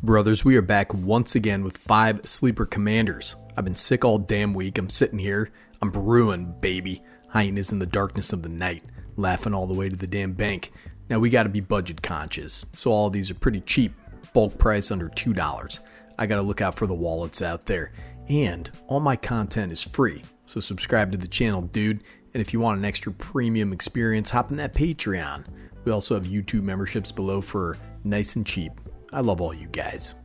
Brothers, we are back once again with 5 sleeper commanders. I've been sick all damn week. I'm sitting here. I'm brewing, baby. Hyenas in the darkness of the night. Laughing all the way to the damn bank. Now we gotta be budget conscious. So all of these are pretty cheap. Bulk price under $2. I gotta look out for the wallets out there. And all my content is free. So subscribe to the channel, dude. And if you want an extra premium experience, hop in that Patreon. We also have YouTube memberships below for nice and cheap. I love all you guys.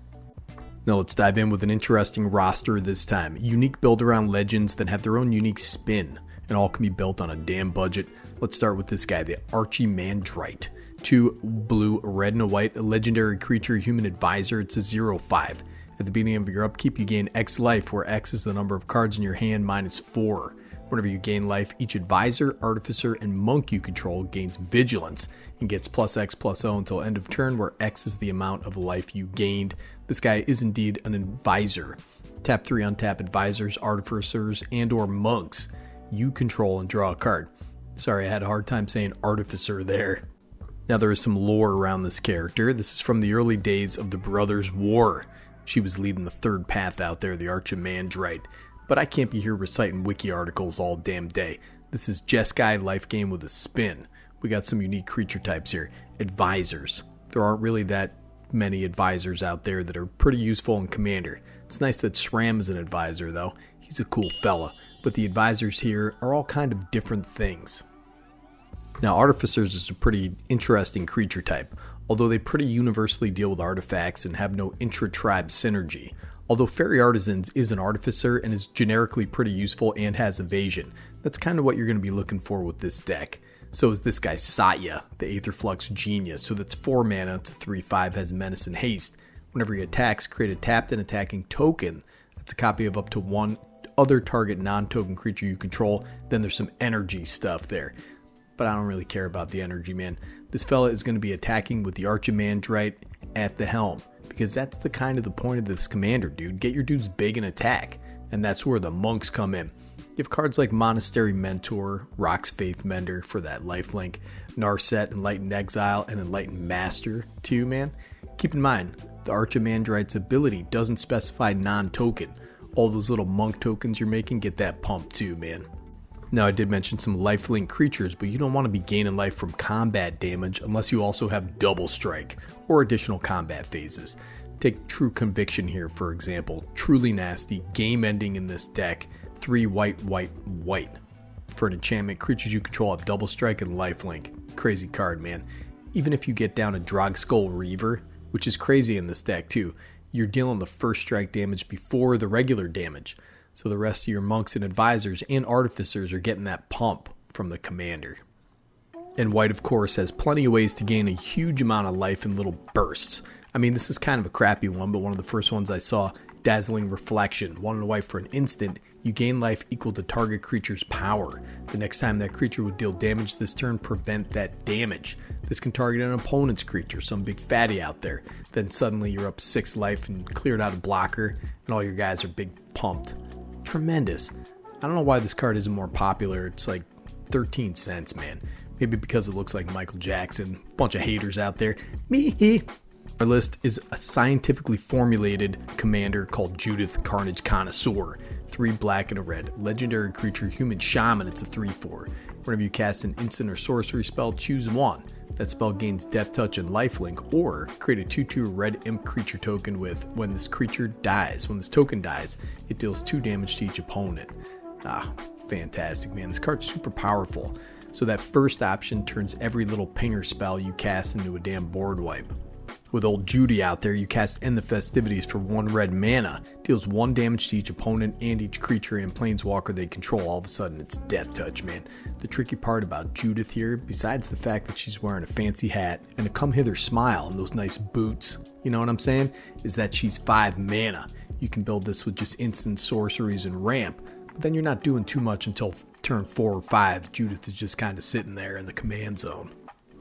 Now let's dive in with an interesting roster this time. Unique build around legends that have their own unique spin, and all can be built on a damn budget. Let's start with this guy, the Archimandrite. 2 blue, red, and a white, a legendary creature, human advisor. It's a 0/5. At the beginning of your upkeep, you gain X life, where X is the number of cards in your hand minus 4. Whenever you gain life, each advisor, artificer, and monk you control gains vigilance and gets +X/+0 until end of turn, where X is the amount of life you gained. This guy is indeed an advisor. Tap 3 untap advisors, artificers, and or monks you control and draw a card. Sorry, I had a hard time saying artificer there. Now there is some lore around this character. This is from the early days of the Brothers' War. She was leading the third path out there, the Archimandrite. But I can't be here reciting wiki articles all damn day. This is Jeskai life game with a spin. We got some unique creature types here. Advisors. There aren't really that many advisors out there that are pretty useful in Commander. It's nice that Shram is an advisor though. He's a cool fella. But the advisors here are all kind of different things. Now Artificers is a pretty interesting creature type, although they pretty universally deal with artifacts and have no intra-tribe synergy. Although Fairy Artisans is an artificer and is generically pretty useful and has evasion. That's kind of what you're going to be looking for with this deck. So is this guy Satya, the Aetherflux Genius. So that's 4 mana, it's a 3/5, has menace and haste. Whenever he attacks, create a tapped and attacking token. That's a copy of up to 1 other target non-token creature you control. Then there's some energy stuff there. But I don't really care about the energy, man. This fella is going to be attacking with the Archimandrite at the helm. Because that's the kind of the point of this commander, dude. Get your dudes big and attack. And that's where the monks come in. You have cards like Monastery Mentor, Rock's Faith Mender for that lifelink, Narset, Enlightened Exile, and Enlightened Master too, man. Keep in mind, the Archimandrite's ability doesn't specify non-token. All those little monk tokens you're making get that pump too, man. Now I did mention some lifelink creatures, but you don't want to be gaining life from combat damage unless you also have double strike or additional combat phases. Take True Conviction here for example. Truly nasty, game ending in this deck. 3 white, white, white. For an enchantment, creatures you control have double strike and lifelink. Crazy card, man. Even if you get down a Drogskull Reaver, which is crazy in this deck too, you're dealing the first strike damage before the regular damage. So the rest of your monks and advisors and artificers are getting that pump from the commander. And white, of course, has plenty of ways to gain a huge amount of life in little bursts. I mean, this is kind of a crappy one, but one of the first ones I saw, Dazzling Reflection. 1 and a white for an instant, you gain life equal to target creature's power. The next time that creature would deal damage this turn, prevent that damage. This can target an opponent's creature, some big fatty out there. Then suddenly you're up 6 life and cleared out a blocker, and all your guys are big pumped. Tremendous. I don't know why this card isn't more popular. It's like 13 cents, man. Maybe because it looks like Michael Jackson. Bunch of haters out there. Me. Our list is a scientifically formulated commander called Judith Carnage Connoisseur. 3 black and a red. Legendary creature, human shaman. It's a 3/4. Whenever you cast an instant or sorcery spell, choose 1. That spell gains Death Touch and Lifelink, or create a 2/2 red imp creature token with when this creature dies. When this token dies, it deals 2 damage to each opponent. Fantastic, man. This card's super powerful. So that first option turns every little pinger spell you cast into a damn board wipe. With old Judy out there, you cast End the Festivities for 1 red mana. Deals 1 damage to each opponent and each creature and planeswalker they control. All of a sudden, it's Death Touch, man. The tricky part about Judith here, besides the fact that she's wearing a fancy hat and a come hither smile and those nice boots, you know what I'm saying, is that she's 5 mana. You can build this with just instant sorceries and ramp, but then you're not doing too much until turn 4 or 5. Judith is just kind of sitting there in the command zone.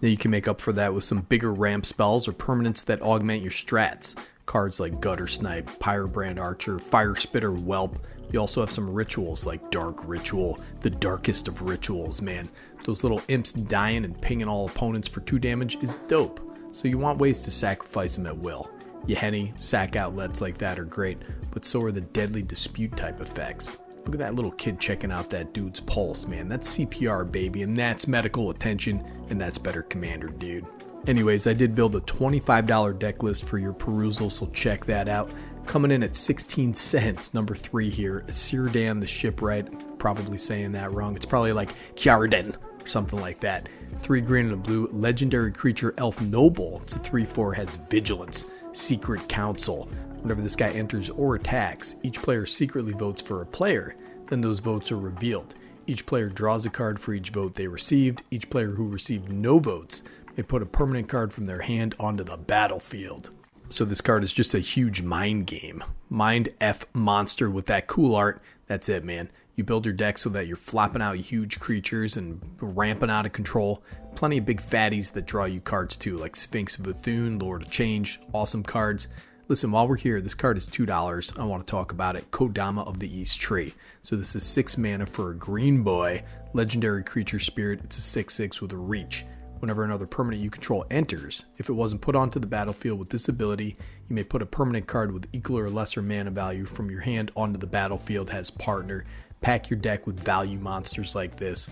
Now you can make up for that with some bigger ramp spells or permanents that augment your strats. Cards like Gutter Snipe, Pyrobrand Archer, Fire Spitter Whelp. You also have some rituals like Dark Ritual, the darkest of rituals, man. Those little imps dying and pinging all opponents for 2 damage is dope. So you want ways to sacrifice them at will. Yahenni, sack outlets like that are great, but so are the deadly dispute type effects. Look at that little kid checking out that dude's pulse, man. That's CPR, baby, and that's medical attention, and that's better commander, dude. Anyways, I did build a $25 deck list for your perusal, so check that out. Coming in at 16 cents, number 3 here, Cirdan the Shipwright. Probably saying that wrong. It's probably like Cirdan or something like that. 3 green and a blue, legendary creature, Elf Noble. It's a 3/4, has Vigilance, Secret Council. Whenever this guy enters or attacks, each player secretly votes for a player. Then those votes are revealed. Each player draws a card for each vote they received. Each player who received no votes may put a permanent card from their hand onto the battlefield. So this card is just a huge mind game. Mind F monster with that cool art. That's it, man. You build your deck so that you're flopping out huge creatures and ramping out of control. Plenty of big fatties that draw you cards too, like Sphinx of Bethune, Lord of Change, awesome cards. Listen, while we're here, this card is $2. I want to talk about it. Kodama of the East Tree. So this is 6 mana for a green boy. Legendary creature spirit. It's a 6/6 with a reach. Whenever another permanent you control enters, if it wasn't put onto the battlefield with this ability, you may put a permanent card with equal or lesser mana value from your hand onto the battlefield as partner. Pack your deck with value monsters like this.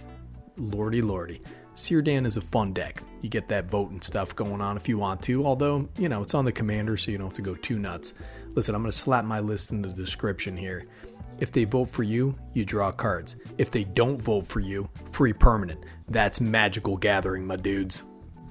Lordy lordy. Cirdan is a fun deck. You get that vote and stuff going on if you want to, although, you know, it's on the commander, so you don't have to go too nuts. Listen, I'm going to slap my list in the description here. If they vote for you, you draw cards. If they don't vote for you, free permanent. That's Magical Gathering, my dudes.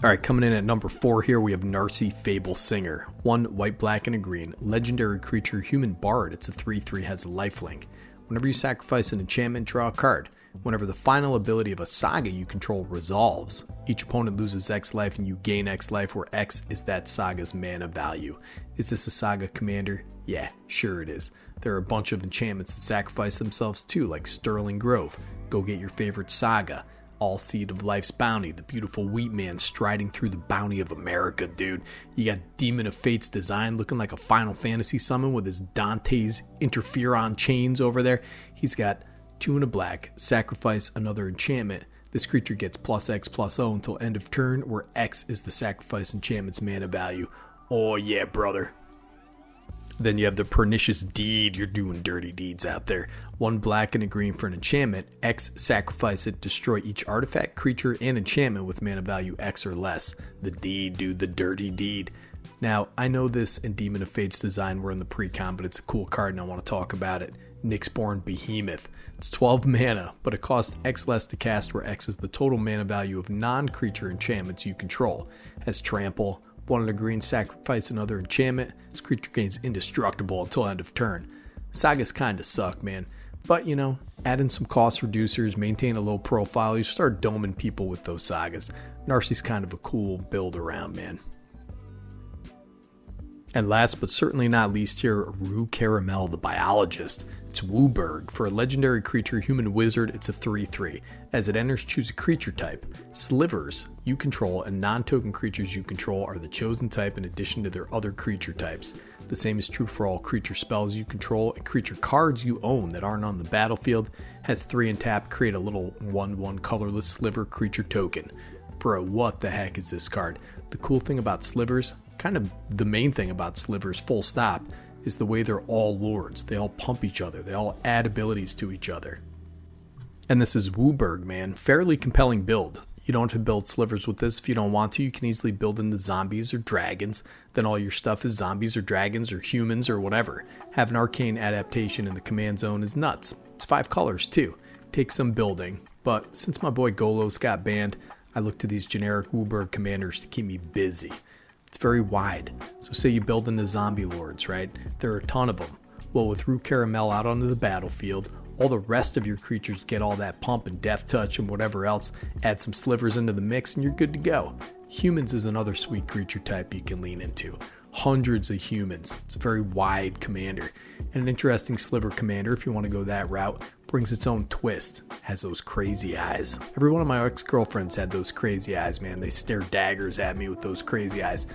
Alright, coming in at number 4 here, we have Narci, Fable Singer. 1 white, black, and a green. Legendary creature, human bard. It's a 3/3, has a lifelink. Whenever you sacrifice an enchantment, draw a card. Whenever the final ability of a saga you control resolves, each opponent loses X life and you gain X life, where X is that saga's mana value. Is this a saga commander? Yeah, sure it is. There are a bunch of enchantments that sacrifice themselves too, like Sterling Grove. Go get your favorite saga. All Seed of Life's Bounty, the beautiful wheat man striding through the bounty of America, dude. You got Demon of Fate's design looking like a Final Fantasy summon with his Dante's interferon chains over there. He's got 2 and a black, sacrifice another enchantment. This creature gets +X/+O until end of turn, where X is the sacrifice enchantment's mana value. Oh yeah, brother. Then you have the Pernicious Deed. You're doing dirty deeds out there. 1 black and a green for an enchantment. X, sacrifice it, destroy each artifact, creature, and enchantment with mana value X or less. The deed, dude, the dirty deed. Now, I know this and Demon of Fate's design were in the pre-con, but it's a cool card and I want to talk about it. Nyxborn Behemoth. It's 12 mana, but it costs X less to cast, where X is the total mana value of non-creature enchantments you control. Has trample. 1 and a green, sacrifice another enchantment. This creature gains indestructible until end of turn. Sagas kinda suck, man. But, you know, add in some cost reducers, maintain a low profile, you start doming people with those sagas. Narci's kind of a cool build around, man. And last but certainly not least here, Rukarumel the Biologist. It's Wooburg. For a legendary creature, human wizard, it's a 3/3. As it enters, choose a creature type. Slivers you control and non-token creatures you control are the chosen type in addition to their other creature types. The same is true for all creature spells you control and creature cards you own that aren't on the battlefield. Has 3 and tap, create a little 1/1 colorless sliver creature token. Bro, what the heck is this card? The cool thing about slivers, kind of the main thing about slivers, full stop, is the way they're all lords. They all pump each other. They all add abilities to each other. And this is Wooburg, man. Fairly compelling build. You don't have to build slivers with this if you don't want to. You can easily build into zombies or dragons. Then all your stuff is zombies or dragons or humans or whatever. Have an arcane adaptation in the command zone is nuts. It's 5 colors too. Takes some building. But since my boy Golos got banned, I look to these generic Wooburg commanders to keep me busy. It's very wide. So say you build into zombie lords, right? There are a ton of them. Well, with Rukarumel out onto the battlefield, all the rest of your creatures get all that pump and death touch and whatever else. Add some slivers into the mix and you're good to go. Humans is another sweet creature type you can lean into. Hundreds of humans. It's a very wide commander. And an interesting sliver commander, if you want to go that route, brings its own twist. Has those crazy eyes. Every one of my ex-girlfriends had those crazy eyes, man. They stare daggers at me with those crazy eyes.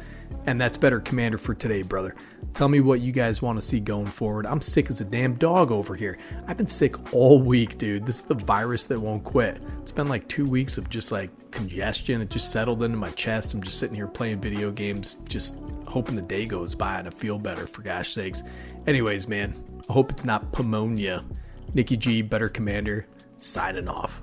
And that's better commander for today, brother. Tell me what you guys want to see going forward. I'm sick as a damn dog over here. I've been sick all week, dude. This is the virus that won't quit. It's been like 2 weeks of just like congestion. It just settled into my chest. I'm just sitting here playing video games, just hoping the day goes by and I feel better, for gosh sakes. Anyways, man, I hope it's not pneumonia. Nikki G, Better Commander, signing off.